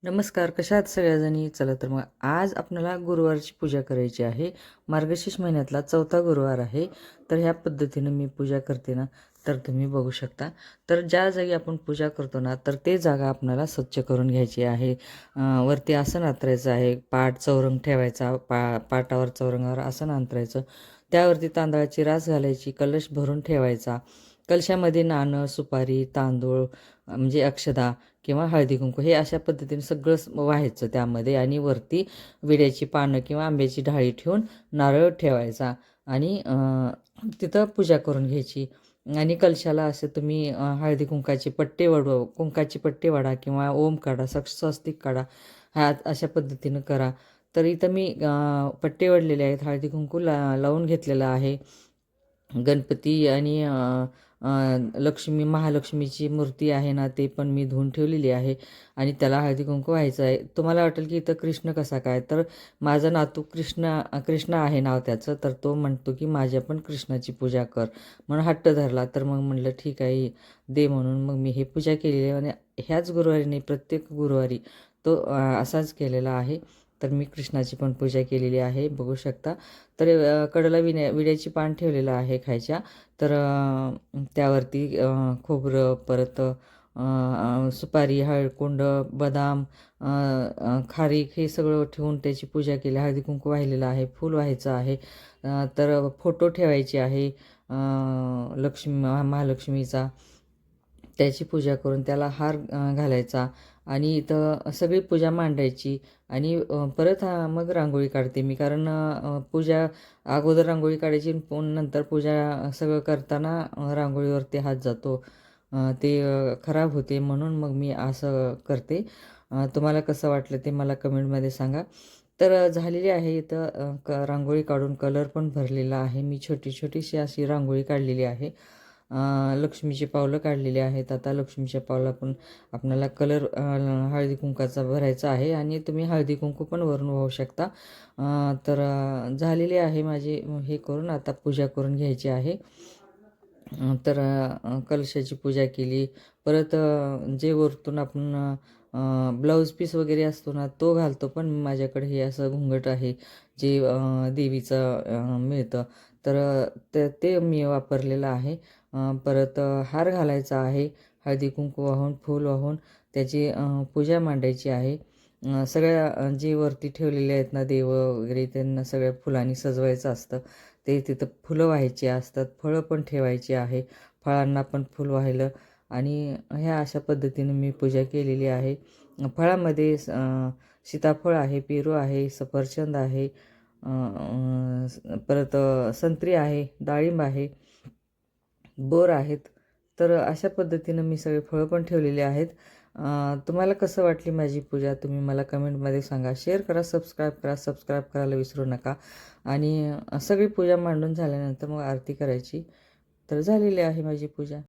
नमस्कार, कशा आहात सगळ्याजणी? चला तर मग आज आपल्याला गुरुवारची पूजा करायची आहे. मार्गशीर्ष महिन्यातला 4था गुरुवार आहे. तर ह्या पद्धतीनं मी पूजा करते ना, तर तुम्ही बघू शकता. तर ज्या जागी आपण पूजा करतो ना, तर ते जागा आपल्याला स्वच्छ करून घ्यायची आहे. वरती आसन अंथरायचं आहे, पाट चौरंग ठेवायचा, पाटावर चौरंगावर आसन अंथरायचं. त्यावरती तांदळाची रास घालायची, कलश भरून ठेवायचा. कलशामध्ये नाणं, सुपारी, तांदूळ म्हणजे अक्षदा किंवा हळदी-कुंकू हे अशा पद्धतीने सगळं व्हायचं त्यामध्ये आणि वरती विड्याची पानं किंवा आंब्याची ढाळी ठेवून नारळ ठेवायचा आणि तिथं पूजा करून घ्यायची. आणि कलशाला असे तुम्ही हळदी-कुंकाचे पट्टे कुंकाचे पट्टे वाढा किंवा ओम काढा, स्वस्तिक काढा. ह्या अशा पद्धतीनं करा. तर इथं मी पट्टे वाढलेले आहेत, हळदी-कुंकू लावून घेतलेलं आहे. गणपती आणि महालक्ष्मीची मूर्ती आहे ना, ते पण मी धुवून ठेवलेली आहे आणि त्याला हळदी-कुंकू व्हायचं आहे. तुम्हाला वाटेल की इथं कृष्ण कसा काय? तर माझा नातू कृष्ण आहे नाव त्याचं. तर तो म्हणतो की माझ्या पण कृष्णाची पूजा कर, म्हणून हट्ट धरला. तर मग म्हटलं ठीक आहे, दे म्हणून मग मी हे पूजा केलेली आहे आणि ह्याच गुरुवारी नाही, प्रत्येक गुरुवारी तो असाच केलेला आहे. तर मी कृष्णाची पण पूजा केलेली आहे, बघू शकता. तर कडेला विड्याची पान ठेवलेलं आहे खायच्या. तर त्यावरती खोबरं, परत सुपारी, हळकुंड, बदाम, खारीक हे सगळं ठेवून त्याची पूजा केली. हळदी-कुंकू वाहिलेलं आहे, फूल व्हायचं आहे. तर फोटो ठेवायचे आहे महालक्ष्मीचा. त्याची पूजा करून त्याला हार घालायचा आणि इथं सगळी पूजा मांडायची आणि परत मग रांगोळी काढते मी. कारण पूजा अगोदर रांगोळी काढायची आणि नंतर पूजा सगळं करताना रांगोळीवरती हात जातो. ते खराब होते, म्हणून मग मी असं करते. तुम्हाला कसं वाटलं ते मला कमेंटमध्ये सांगा. तर झालेली आहे इथं रांगोळी काढून कलर पण भरलेला आहे. मी छोटीशी अशी रांगोळी काढलेली आहे. लक्ष्मीची पावलं काढलेली आहेत. आता लक्ष्मीच्या पावला पण आपल्याला कलर हळदी कुंकाचा भरायचा आहे आणि तुम्ही हळदी कुंकू पण वरून वाहू शकता. तर झालेली आहे माझी हे करून. आता पूजा करून घ्यायची आहे. तर कलशाची पूजा केली. परत जे वरतून आपण ब्लाऊज पीस वगैरे असतो ना, तो घालतो. पण माझ्याकडे हे असं घुंगट आहे, जे देवीचं मिळतं. तर ते मी वापरलेलं आहे. परत हार घालायचा आहे. हळदी-कुंकू वाहून, फूल वाहून त्याची पूजा मांडायची आहे. सगळ्या जे वरती ठेवलेले आहेत ना देव वगैरे, त्यांना सगळ्या फुलांनी सजवायचं असतं. ते तिथं फुलं व्हायची असतात, फळं पण ठेवायची आहे. फळांना पण फूल वाहिलं आणि ह्या अशा पद्धतीने मी पूजा केलेली आहे. फळामध्ये सीताफळ आहे, पेरू आहे, सफरचंद आहे, परत संत्री आहे, डाळिंब आहे, बोर आहेत. तर अशा पद्धतीनं मी सगळे फळं पण ठेवलेली आहेत. तुम्हाला कसं वाटली माझी पूजा तुम्ही मला कमेंटमध्ये सांगा. शेअर करा, सबस्क्राईब करायला विसरू नका. आणि सगळी पूजा मांडून झाल्यानंतर मग आरती करायची. तर झालेली आहे माझी पूजा.